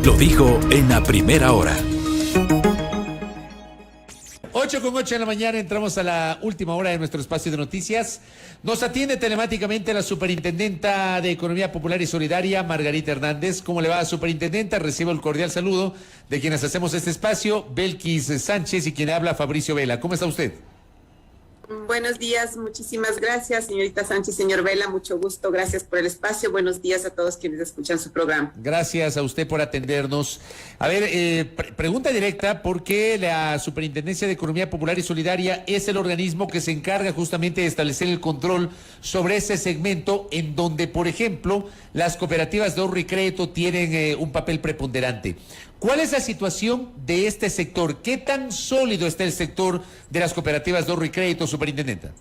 Lo dijo en la primera hora. 8:08 de la mañana, entramos a la última hora de nuestro espacio de noticias. Nos atiende telemáticamente la superintendenta de Economía Popular y Solidaria, Margarita Hernández. ¿Cómo le va, superintendenta? Recibo el cordial saludo de quienes hacemos este espacio, Belkis Sánchez, y quien habla, Fabricio Vela. ¿Cómo está usted? Buenos días, muchísimas gracias, señorita Sánchez, señor Vela, mucho gusto, gracias por el espacio, buenos días a todos quienes escuchan su programa. Gracias a usted por atendernos. A ver, pregunta directa, ¿por qué la Superintendencia de Economía Popular y Solidaria es el organismo que se encarga justamente de establecer el control sobre ese segmento en donde, por ejemplo, las cooperativas de ahorro y crédito tienen un papel preponderante? ¿Cuál es la situación de este sector? ¿Qué tan sólido está el sector de las cooperativas de ahorro y crédito, superintendenta?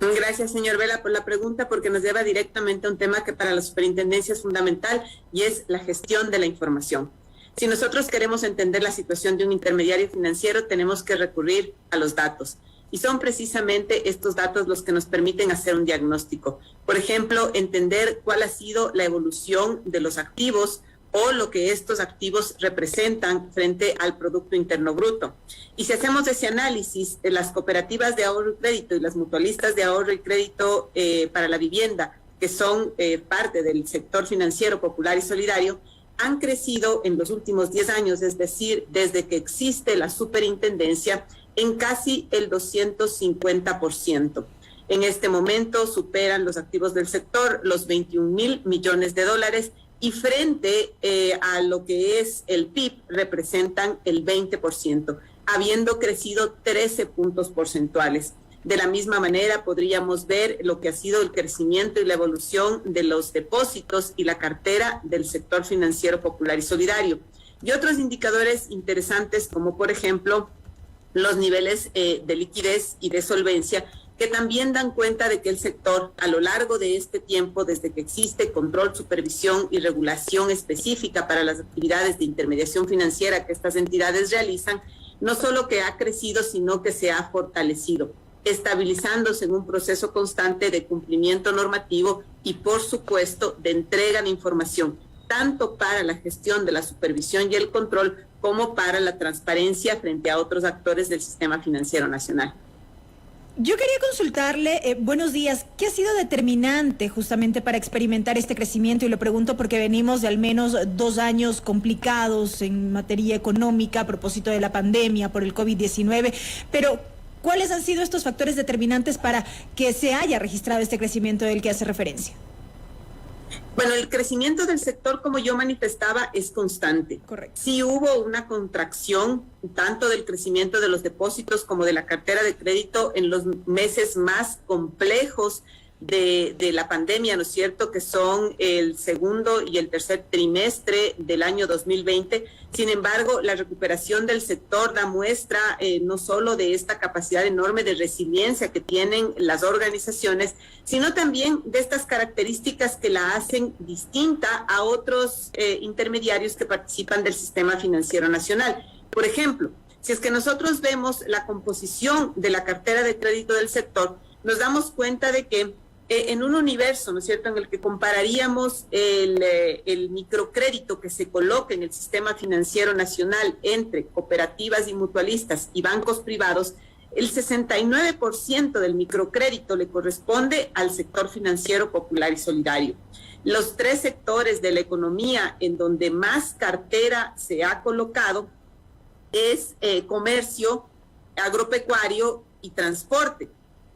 Gracias, señor Vela, por la pregunta, porque nos lleva directamente a un tema que para la superintendencia es fundamental y es la gestión de la información. Si nosotros queremos entender la situación de un intermediario financiero, tenemos que recurrir a los datos. Y son precisamente estos datos los que nos permiten hacer un diagnóstico. Por ejemplo, entender cuál ha sido la evolución de los activos o lo que estos activos representan frente al Producto Interno Bruto. Y si hacemos ese análisis, las cooperativas de ahorro y crédito y las mutualistas de ahorro y crédito para la vivienda, que son parte del sector financiero popular y solidario, han crecido en los últimos 10 años, es decir, desde que existe la superintendencia, en casi el 250%. En este momento superan los activos del sector los 21,000 millones de dólares, y frente a lo que es el PIB representan el 20%, habiendo crecido 13 puntos porcentuales. De la misma manera podríamos ver lo que ha sido el crecimiento y la evolución de los depósitos y la cartera del sector financiero popular y solidario. Y otros indicadores interesantes como por ejemplo los niveles de liquidez y de solvencia, que también dan cuenta de que el sector, a lo largo de este tiempo, desde que existe control, supervisión y regulación específica para las actividades de intermediación financiera que estas entidades realizan, no solo que ha crecido, sino que se ha fortalecido, estabilizándose en un proceso constante de cumplimiento normativo y, por supuesto, de entrega de información, tanto para la gestión de la supervisión y el control, como para la transparencia frente a otros actores del sistema financiero nacional. Yo quería consultarle, buenos días, ¿qué ha sido determinante justamente para experimentar este crecimiento? Y lo pregunto porque venimos de al menos 2 años complicados en materia económica a propósito de la pandemia por el COVID-19, pero ¿cuáles han sido estos factores determinantes para que se haya registrado este crecimiento del que hace referencia? Bueno, el crecimiento del sector, como yo manifestaba, es constante. Correcto. Sí hubo una contracción tanto del crecimiento de los depósitos como de la cartera de crédito en los meses más complejos de la pandemia, ¿no es cierto?, que son el segundo y el tercer trimestre del año 2020. Sin embargo, la recuperación del sector da muestra no solo de esta capacidad enorme de resiliencia que tienen las organizaciones, sino también de estas características que la hacen distinta a otros intermediarios que participan del sistema financiero nacional. Por ejemplo, si es que nosotros vemos la composición de la cartera de crédito del sector, nos damos cuenta de que en un universo, ¿no es cierto?, en el que compararíamos el microcrédito que se coloca en el sistema financiero nacional entre cooperativas y mutualistas y bancos privados, el 69% del microcrédito le corresponde al sector financiero popular y solidario. Los 3 sectores de la economía en donde más cartera se ha colocado es comercio, agropecuario y transporte.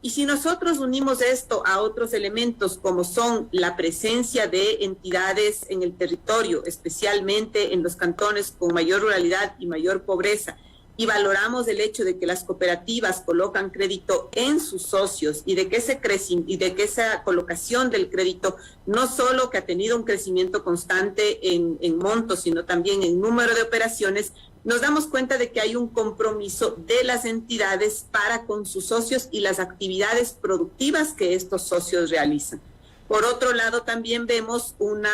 Y si nosotros unimos esto a otros elementos como son la presencia de entidades en el territorio, especialmente en los cantones con mayor ruralidad y mayor pobreza, y valoramos el hecho de que las cooperativas colocan crédito en sus socios y de que esa colocación del crédito no solo que ha tenido un crecimiento constante en montos, sino también en número de operaciones, nos damos cuenta de que hay un compromiso de las entidades para con sus socios y las actividades productivas que estos socios realizan. Por otro lado, también vemos un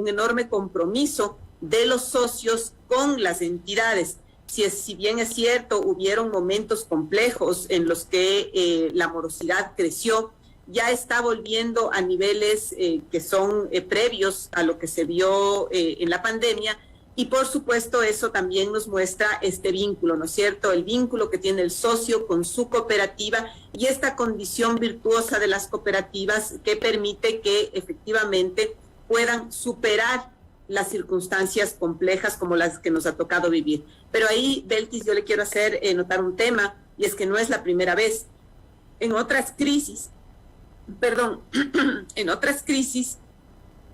enorme compromiso de los socios con las entidades. Si bien es cierto, hubieron momentos complejos en los que la morosidad creció, ya está volviendo a niveles que son previos a lo que se vio en la pandemia. Y por supuesto eso también nos muestra este vínculo, ¿no es cierto? El vínculo que tiene el socio con su cooperativa y esta condición virtuosa de las cooperativas que permite que efectivamente puedan superar las circunstancias complejas como las que nos ha tocado vivir. Pero ahí, Belkis, yo le quiero hacer notar un tema, y es que no es la primera vez. En otras crisis,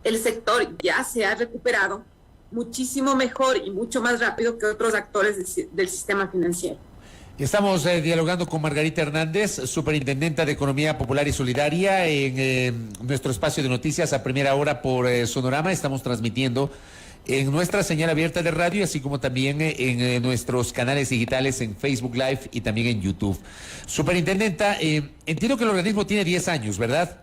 el sector ya se ha recuperado muchísimo mejor y mucho más rápido que otros actores del sistema financiero. Estamos dialogando con Margarita Hernández, superintendenta de Economía Popular y Solidaria, en nuestro espacio de noticias a primera hora por Sonorama. Estamos transmitiendo en nuestra señal abierta de radio, así como también en nuestros canales digitales en Facebook Live y también en YouTube. Superintendenta, entiendo que el organismo tiene 10 años, ¿verdad?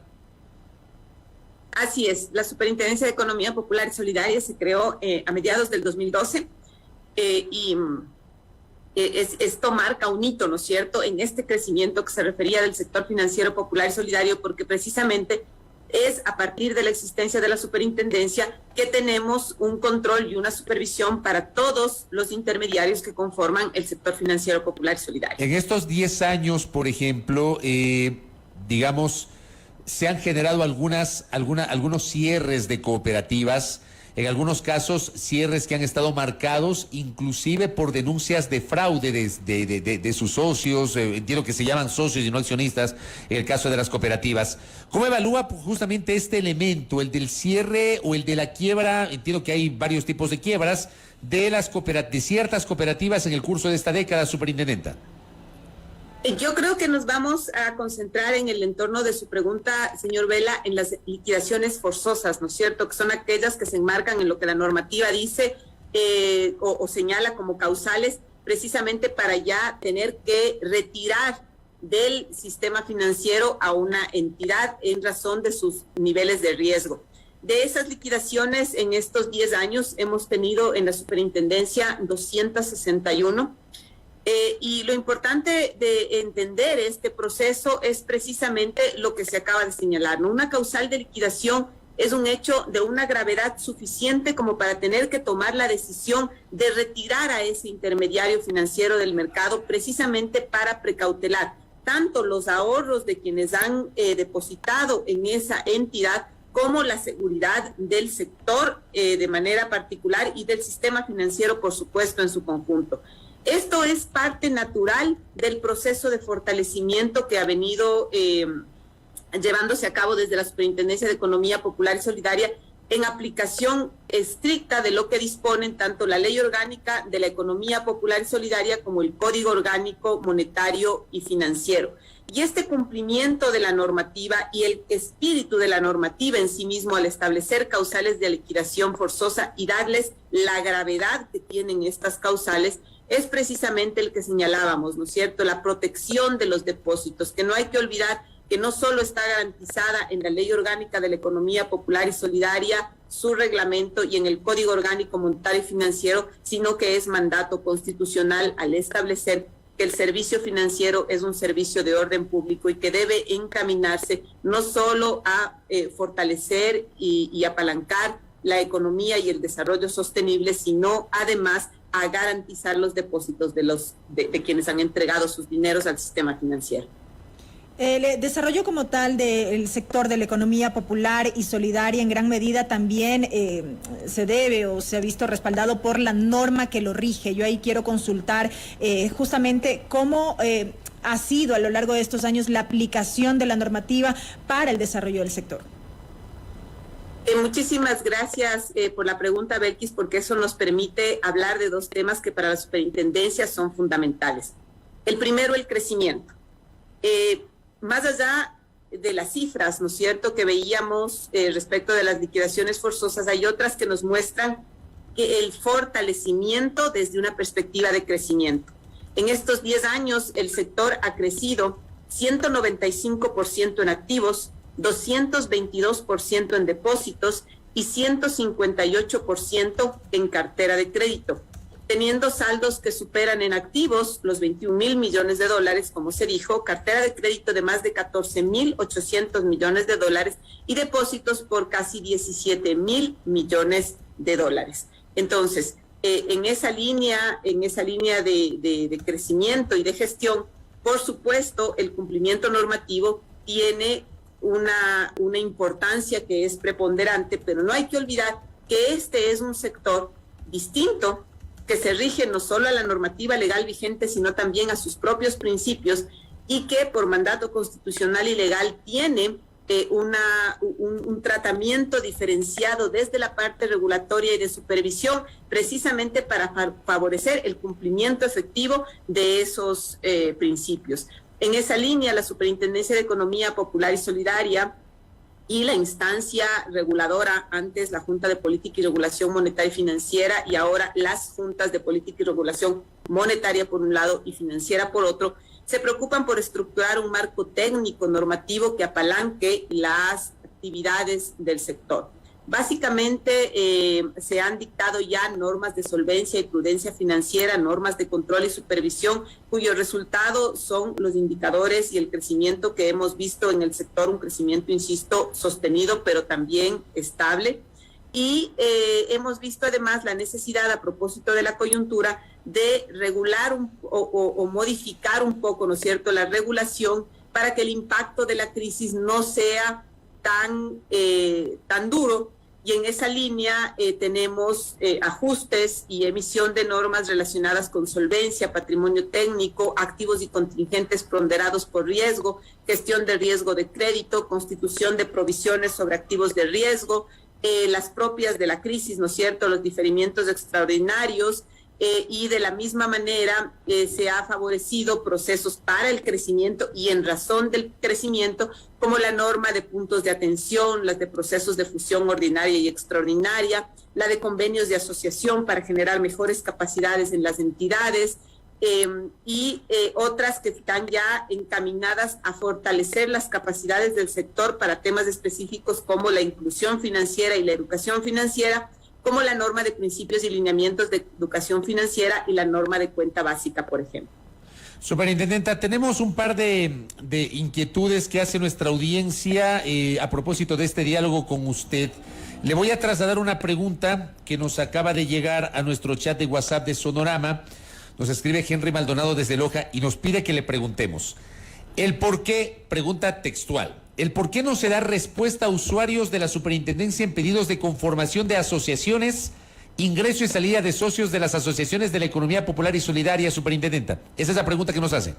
Así es, la Superintendencia de Economía Popular y Solidaria se creó a mediados del 2012 esto marca un hito, ¿no es cierto?, en este crecimiento que se refería del sector financiero popular y solidario, porque precisamente es a partir de la existencia de la superintendencia que tenemos un control y una supervisión para todos los intermediarios que conforman el sector financiero popular y solidario. En estos 10 años, por ejemplo, digamos, se han generado algunos cierres de cooperativas, en algunos casos cierres que han estado marcados inclusive por denuncias de fraude de sus socios, entiendo que se llaman socios y no accionistas en el caso de las cooperativas. ¿Cómo evalúa justamente este elemento, el del cierre o el de la quiebra? Entiendo que hay varios tipos de quiebras de ciertas cooperativas en el curso de esta década, superintendenta. Yo creo que nos vamos a concentrar en el entorno de su pregunta, señor Vela, en las liquidaciones forzosas, ¿no es cierto?, que son aquellas que se enmarcan en lo que la normativa dice o señala como causales, precisamente para ya tener que retirar del sistema financiero a una entidad en razón de sus niveles de riesgo. De esas liquidaciones, en estos 10 años hemos tenido en la superintendencia 261. Y lo importante de entender este proceso es precisamente lo que se acaba de señalar, ¿no? Una causal de liquidación es un hecho de una gravedad suficiente como para tener que tomar la decisión de retirar a ese intermediario financiero del mercado, precisamente para precautelar tanto los ahorros de quienes han depositado en esa entidad como la seguridad del sector de manera particular y del sistema financiero, por supuesto, en su conjunto. Esto es parte natural del proceso de fortalecimiento que ha venido llevándose a cabo desde la Superintendencia de Economía Popular y Solidaria en aplicación estricta de lo que disponen tanto la Ley Orgánica de la Economía Popular y Solidaria como el Código Orgánico Monetario y Financiero. Y este cumplimiento de la normativa y el espíritu de la normativa en sí mismo al establecer causales de liquidación forzosa y darles la gravedad que tienen estas causales es precisamente el que señalábamos, ¿no es cierto?, la protección de los depósitos, que no hay que olvidar que no solo está garantizada en la Ley Orgánica de la Economía Popular y Solidaria, su reglamento y en el Código Orgánico Monetario y Financiero, sino que es mandato constitucional al establecer que el servicio financiero es un servicio de orden público y que debe encaminarse no solo a fortalecer y apalancar la economía y el desarrollo sostenible, sino además a garantizar los depósitos de quienes han entregado sus dineros al sistema financiero. El desarrollo como tal del sector de la economía popular y solidaria en gran medida también se debe o se ha visto respaldado por la norma que lo rige. Yo ahí quiero consultar justamente cómo ha sido a lo largo de estos años la aplicación de la normativa para el desarrollo del sector. Muchísimas gracias por la pregunta, Belkis, porque eso nos permite hablar de dos temas que para la superintendencia son fundamentales. El primero, el crecimiento. Más allá de las cifras, ¿no es cierto?, que veíamos respecto de las liquidaciones forzosas, hay otras que nos muestran que el fortalecimiento desde una perspectiva de crecimiento. En estos 10 años, el sector ha crecido 195% en activos, 222% en depósitos y 158% en cartera de crédito. teniendo saldos que superan en activos los 21.000 millones de dólares, como se dijo, cartera de crédito de más de 14.800 millones de dólares y depósitos por casi 17.000 millones de dólares. Entonces, en esa línea de crecimiento y de gestión, por supuesto, el cumplimiento normativo tiene una importancia que es preponderante, pero no hay que olvidar que este es un sector distinto, que se rige no solo a la normativa legal vigente, sino también a sus propios principios y que por mandato constitucional y legal tiene un tratamiento diferenciado desde la parte regulatoria y de supervisión, precisamente para favorecer el cumplimiento efectivo de esos principios. En esa línea, la Superintendencia de Economía Popular y Solidaria y la instancia reguladora, antes la Junta de Política y Regulación Monetaria y Financiera, y ahora las Juntas de Política y Regulación Monetaria por un lado y Financiera por otro, se preocupan por estructurar un marco técnico normativo que apalanque las actividades del sector. Básicamente se han dictado ya normas de solvencia y prudencia financiera, normas de control y supervisión, cuyo resultado son los indicadores y el crecimiento que hemos visto en el sector, un crecimiento, insisto, sostenido, pero también estable. Y hemos visto además la necesidad, a propósito de la coyuntura, de regular o modificar un poco, ¿no es cierto?, la regulación para que el impacto de la crisis no sea tan duro. Y en esa línea tenemos ajustes y emisión de normas relacionadas con solvencia, patrimonio técnico, activos y contingentes ponderados por riesgo, gestión de riesgo de crédito, constitución de provisiones sobre activos de riesgo, las propias de la crisis, ¿no es cierto?, los diferimientos extraordinarios, y de la misma manera se ha favorecido procesos para el crecimiento y en razón del crecimiento, como la norma de puntos de atención, las de procesos de fusión ordinaria y extraordinaria, la de convenios de asociación para generar mejores capacidades en las entidades, y otras que están ya encaminadas a fortalecer las capacidades del sector para temas específicos como la inclusión financiera y la educación financiera, como la norma de principios y lineamientos de educación financiera y la norma de cuenta básica, por ejemplo. Superintendenta, tenemos un par de inquietudes que hace nuestra audiencia a propósito de este diálogo con usted. Le voy a trasladar una pregunta que nos acaba de llegar a nuestro chat de WhatsApp de Sonorama. Nos escribe Henry Maldonado desde Loja y nos pide que le preguntemos el por qué, pregunta textual, el por qué no se da respuesta a usuarios de la superintendencia en pedidos de conformación de asociaciones, ingreso y salida de socios de las asociaciones de la economía popular y solidaria, superintendenta. Esa es la pregunta que nos hace.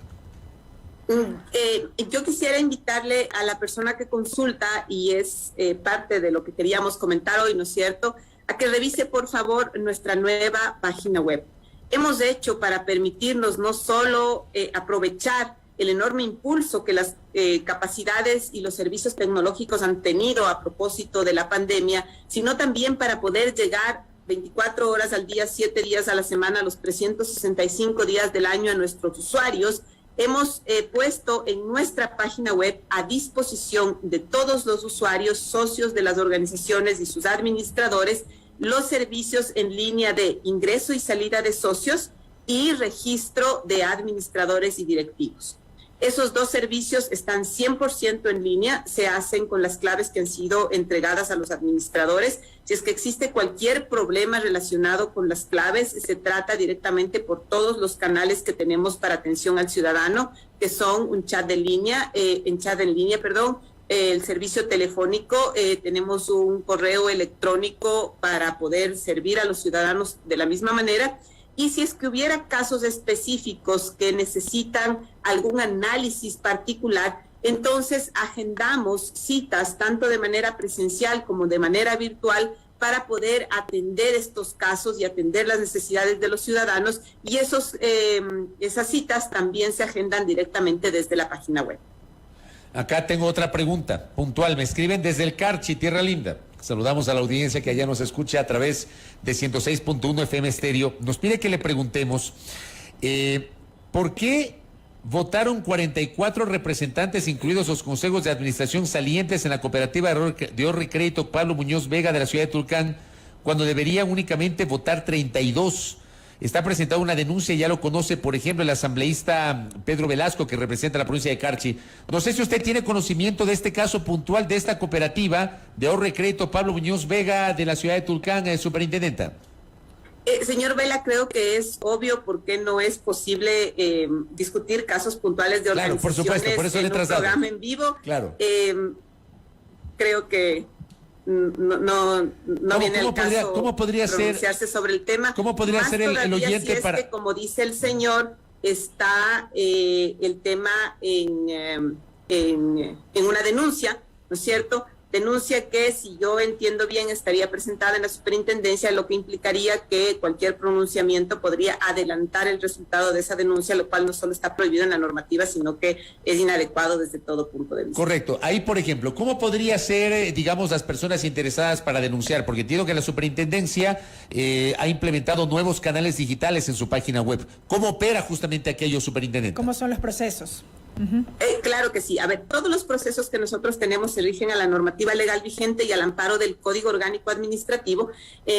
Yo quisiera invitarle a la persona que consulta, y es parte de lo que queríamos comentar hoy, ¿no es cierto?, a que revise por favor nuestra nueva página web. Hemos hecho para permitirnos no solo aprovechar el enorme impulso que las capacidades y los servicios tecnológicos han tenido a propósito de la pandemia, sino también para poder llegar 24 horas al día, 7 días a la semana, los 365 días del año a nuestros usuarios. Hemos puesto en nuestra página web a disposición de todos los usuarios, socios de las organizaciones y sus administradores, los servicios en línea de ingreso y salida de socios y registro de administradores y directivos. Esos dos servicios están 100% en línea, se hacen con las claves que han sido entregadas a los administradores. Si es que existe cualquier problema relacionado con las claves, se trata directamente por todos los canales que tenemos para atención al ciudadano, que son un chat en línea, el servicio telefónico, tenemos un correo electrónico para poder servir a los ciudadanos de la misma manera. Y si es que hubiera casos específicos que necesitan algún análisis particular, entonces agendamos citas tanto de manera presencial como de manera virtual para poder atender estos casos y atender las necesidades de los ciudadanos, y esas citas también se agendan directamente desde la página web. Acá tengo otra pregunta puntual. Me escriben desde el Carchi, Tierra Linda. Saludamos a la audiencia que allá nos escucha a través de 106.1 FM Estéreo. Nos pide que le preguntemos ¿por qué votaron 44 representantes, incluidos los consejos de administración salientes en la cooperativa de ahorro y crédito Pablo Muñoz Vega de la ciudad de Tulcán, cuando deberían únicamente votar 32? está presentada una denuncia, ya lo conoce, por ejemplo, el asambleísta Pedro Velasco, que representa la provincia de Carchi. No sé si usted tiene conocimiento de este caso puntual de esta cooperativa de ahorro y crédito Pablo Muñoz Vega de la ciudad de Tulcán, superintendenta. Señor Vela, creo que es obvio por qué no es posible discutir casos puntuales de organizaciones, claro, por supuesto, por eso en le he un programa en vivo. Claro. Creo que no viene el caso ¿cómo podría pronunciarse sobre el tema. ¿Cómo podría ser el oyente si es para...? que, como dice el señor, está el tema en una denuncia, ¿no es cierto? Denuncia que, si yo entiendo bien, estaría presentada en la superintendencia, lo que implicaría que cualquier pronunciamiento podría adelantar el resultado de esa denuncia, lo cual no solo está prohibido en la normativa, sino que es inadecuado desde todo punto de vista. Correcto. Ahí, por ejemplo, ¿cómo podría ser, digamos, las personas interesadas para denunciar? Porque entiendo que la superintendencia ha implementado nuevos canales digitales en su página web. ¿Cómo opera justamente aquello, superintendente? ¿Cómo son los procesos? Claro que sí. A ver, todos los procesos que nosotros tenemos se rigen a la normativa legal vigente y al amparo del Código Orgánico Administrativo.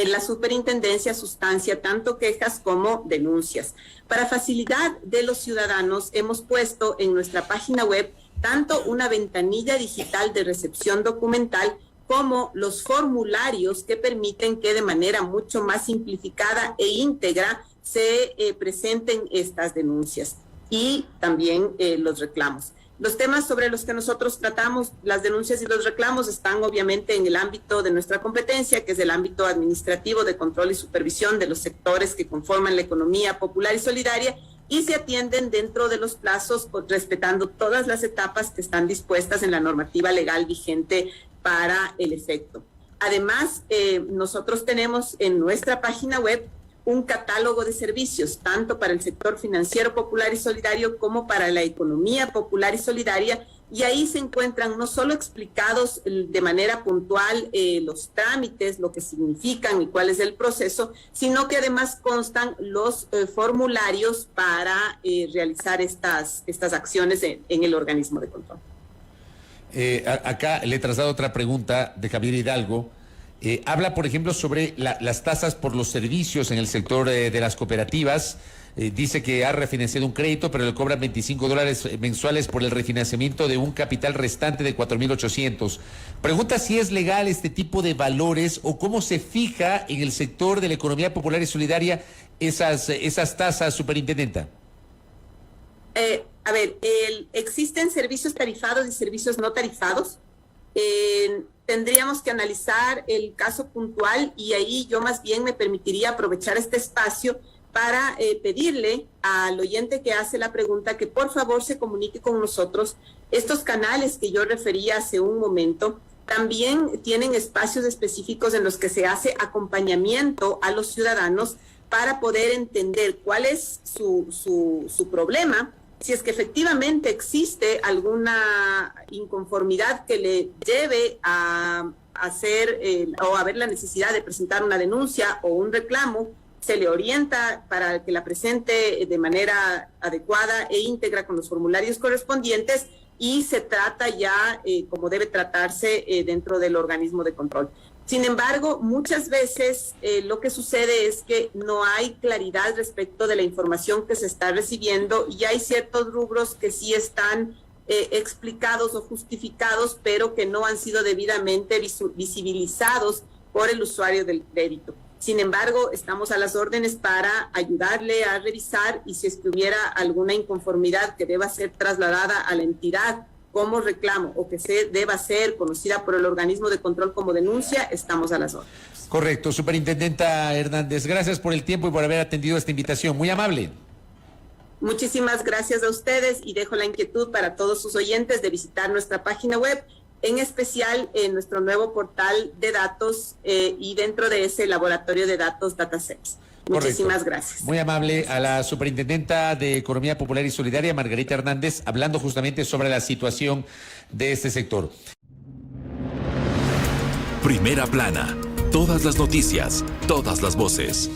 La superintendencia sustancia tanto quejas como denuncias. Para facilidad de los ciudadanos, hemos puesto en nuestra página web tanto una ventanilla digital de recepción documental como los formularios que permiten que de manera mucho más simplificada e íntegra se presenten estas denuncias. Y también los reclamos. Los temas sobre los que nosotros tratamos, las denuncias y los reclamos, están obviamente en el ámbito de nuestra competencia, que es el ámbito administrativo de control y supervisión de los sectores que conforman la economía popular y solidaria, y se atienden dentro de los plazos, respetando todas las etapas que están dispuestas en la normativa legal vigente para el efecto. Además, nosotros tenemos en nuestra página web un catálogo de servicios, tanto para el sector financiero popular y solidario como para la economía popular y solidaria, y ahí se encuentran no solo explicados de manera puntual los trámites, lo que significan y cuál es el proceso, sino que además constan los formularios para realizar estas acciones en el organismo de control. Acá le he trasladado otra pregunta de Javier Hidalgo. Habla, por ejemplo, sobre las tasas por los servicios en el sector de las cooperativas. Dice que ha refinanciado un crédito, pero le cobran $25 mensuales por el refinanciamiento de un capital restante de 4.800. Pregunta si es legal este tipo de valores o cómo se fija en el sector de la economía popular y solidaria esas tasas, superintendenta. Existen servicios tarifados y servicios no tarifados. Tendríamos que analizar el caso puntual y ahí yo más bien me permitiría aprovechar este espacio para pedirle al oyente que hace la pregunta que por favor se comunique con nosotros. Estos canales que yo refería hace un momento también tienen espacios específicos en los que se hace acompañamiento a los ciudadanos para poder entender cuál es su problema, si es que efectivamente existe alguna inconformidad que le lleve a hacer o a ver la necesidad de presentar una denuncia o un reclamo, se le orienta para que la presente de manera adecuada e íntegra con los formularios correspondientes y se trata ya como debe tratarse dentro del organismo de control. Sin embargo, muchas veces lo que sucede es que no hay claridad respecto de la información que se está recibiendo y hay ciertos rubros que sí están explicados o justificados, pero que no han sido debidamente visibilizados por el usuario del crédito. Sin embargo, estamos a las órdenes para ayudarle a revisar y si es que hubiera alguna inconformidad que deba ser trasladada a la entidad como reclamo o que se deba ser conocida por el organismo de control como denuncia, estamos a las órdenes. Correcto, superintendenta Hernández, gracias por el tiempo y por haber atendido esta invitación, muy amable. Muchísimas gracias a ustedes y dejo la inquietud para todos sus oyentes de visitar nuestra página web, en especial en nuestro nuevo portal de datos y dentro de ese laboratorio de datos DataSense. Muchísimas gracias. Muy amable a la superintendenta de Economía Popular y Solidaria, Margarita Hernández, hablando justamente sobre la situación de este sector. Primera plana. Todas las noticias, todas las voces.